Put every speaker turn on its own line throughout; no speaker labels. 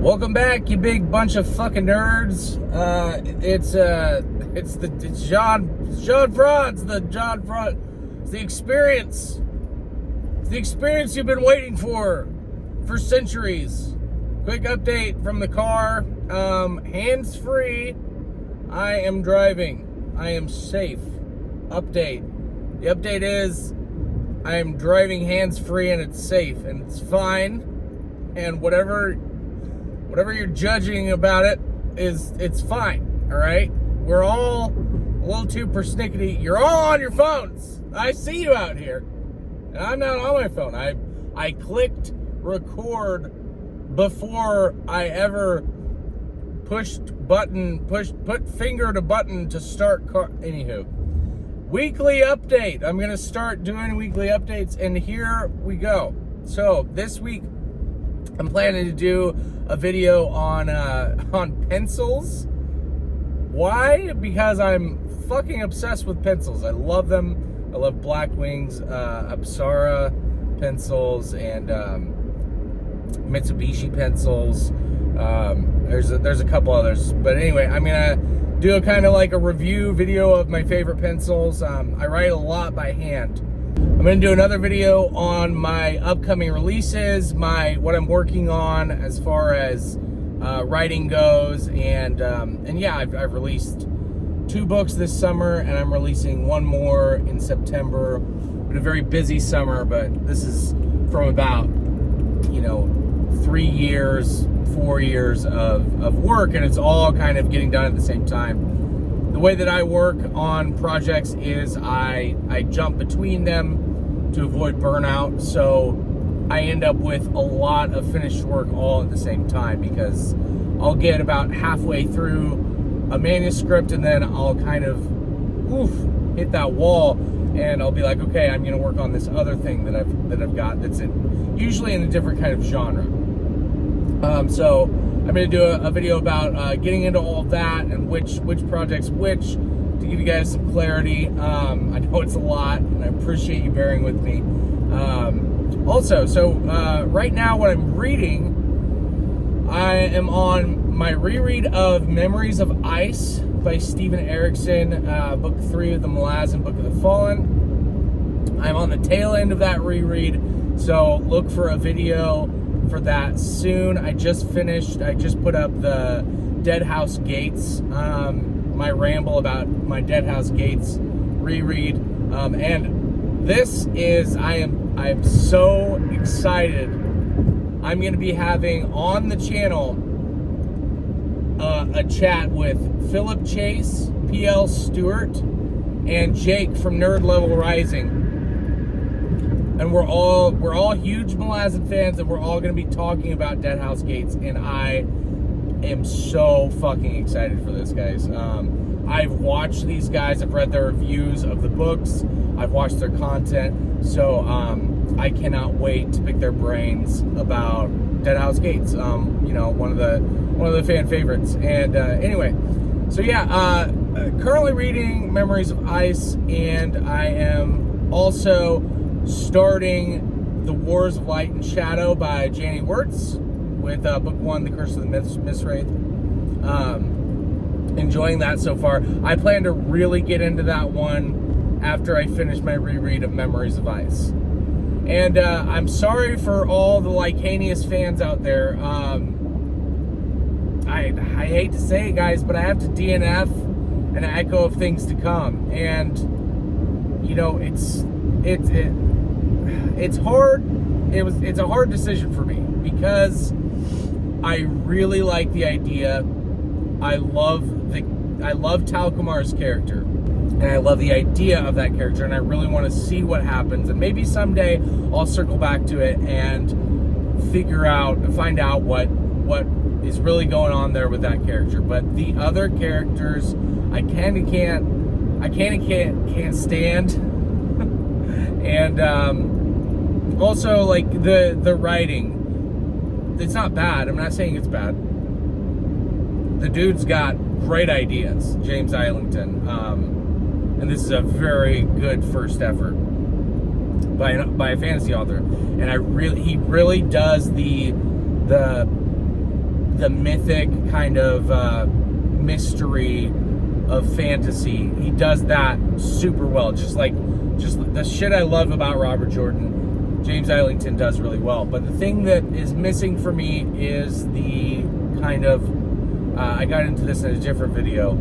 Welcome back, you big bunch of fucking nerds. It's John Fraud's the John Fraud. It's the experience. It's the experience you've been waiting for centuries. Quick update from the car. Hands-free. I am driving. I am safe. Update. The update is I am driving hands-free and it's safe and it's fine. And whatever you're judging about it it's fine, all right? We're all a little too persnickety. You're all on your phones. I see you out here. And I'm not on my phone. I clicked record before I ever put finger to button to start car. Anywho, weekly update. I'm gonna start doing weekly updates, and here we go. So this week I'm planning to do a video on pencils. Why? Because I'm fucking obsessed with pencils. I love them. I love Blackwing's Apsara pencils and Mitsubishi pencils. There's a couple others, but anyway, I'm gonna do a kind of like a review video of my favorite pencils. I write a lot by hand. I'm gonna do another video on my upcoming releases, what I'm working on as far as writing goes, and yeah, I've released 2 books this summer, and I'm releasing 1 more in September. Been a very busy summer, but this is from about 3 years, 4 years of work, and it's all kind of getting done at the same time. The way that I work on projects is I jump between them to avoid burnout, so I end up with a lot of finished work all at the same time, because I'll get about halfway through a manuscript and then I'll kind of hit that wall, and I'll be like, okay, I'm gonna work on this other thing that I've got that's usually in a different kind of genre. So I'm gonna do a video about getting into all of that and which projects to give you guys some clarity. I know it's a lot, and I appreciate you bearing with me. Right now what I'm reading, I am on my reread of Memories of Ice by Steven Erikson, book 3 of the Malazan Book of the Fallen. I'm on the tail end of that reread, so look for a video for that soon. I just put up the Deadhouse Gates, my ramble about my Deadhouse Gates reread, and this is, I am so excited. I'm going to be having on the channel a chat with Philip Chase, P.L. Stewart, and Jake from Nerd Level Rising. And we're all huge Malazan fans, and we're all going to be talking about Deadhouse Gates, and I am so fucking excited for this, guys. I've watched these guys, I've read their reviews of the books, I've watched their content, so I cannot wait to pick their brains about Deadhouse Gates. One of the fan favorites. And anyway, so yeah, currently reading Memories of Ice, and I am also starting The Wars of Light and Shadow by Janie Wirtz with book 1, The Curse of the Mistwraith. Enjoying that so far. I plan to really get into that one after I finish my reread of Memories of Ice. And I'm sorry for all the Licanius fans out there. I hate to say it, guys, but I have to DNF an echo of things to come. And it's hard. It's a hard decision for me, because I really like the idea. I love Talkumar's character, and I love the idea of that character, and I really want to see what happens, and maybe someday I'll circle back to it and find out what is really going on there with that character. But the other characters, I kind of can't stand. And also, like, the writing, it's not bad. I'm not saying it's bad. The dude's got great ideas, James Islington, and this is a very good first effort by a fantasy author. And he really does the the mythic kind of mystery of fantasy. He does that super well. Just the shit I love about Robert Jordan, James Islington does really well. But the thing that is missing for me is the kind of, I got into this in a different video,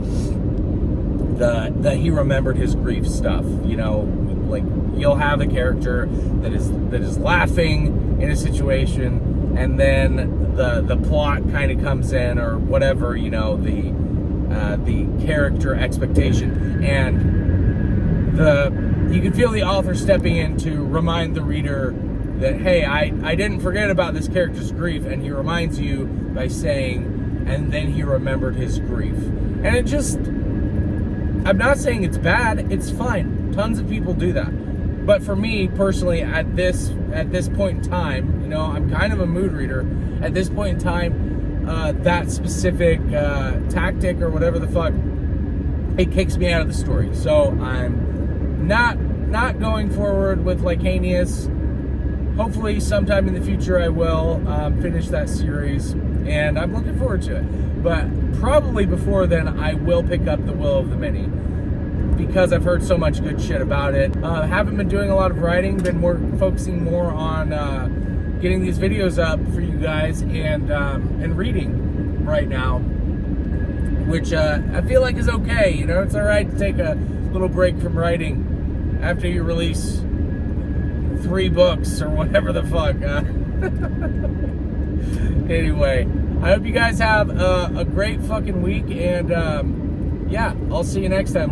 the he remembered his grief stuff. You know, like you'll have a character that is laughing in a situation, and then the plot kind of comes in, or whatever, you know, the character expectation, and you can feel the author stepping in to remind the reader that, hey, I didn't forget about this character's grief, and he reminds you by saying, and then he remembered his grief. And it just, I'm not saying it's bad, it's fine. Tons of people do that. But for me personally, at this point in time, you know, I'm kind of a mood reader. At this point in time, that specific tactic or whatever the fuck, it kicks me out of the story. So I'm not going forward with Licanius. Hopefully sometime in the future I will finish that series, and I'm looking forward to it. But probably before then I will pick up The Will of the Many, because I've heard so much good shit about it. Haven't been doing a lot of writing, been focusing more on getting these videos up for you guys, and reading right now, which I feel like is okay. You know, it's all right to take a little break from writing after you release 3 books or whatever the fuck. Anyway, I hope you guys have a great fucking week, and yeah, I'll see you next time.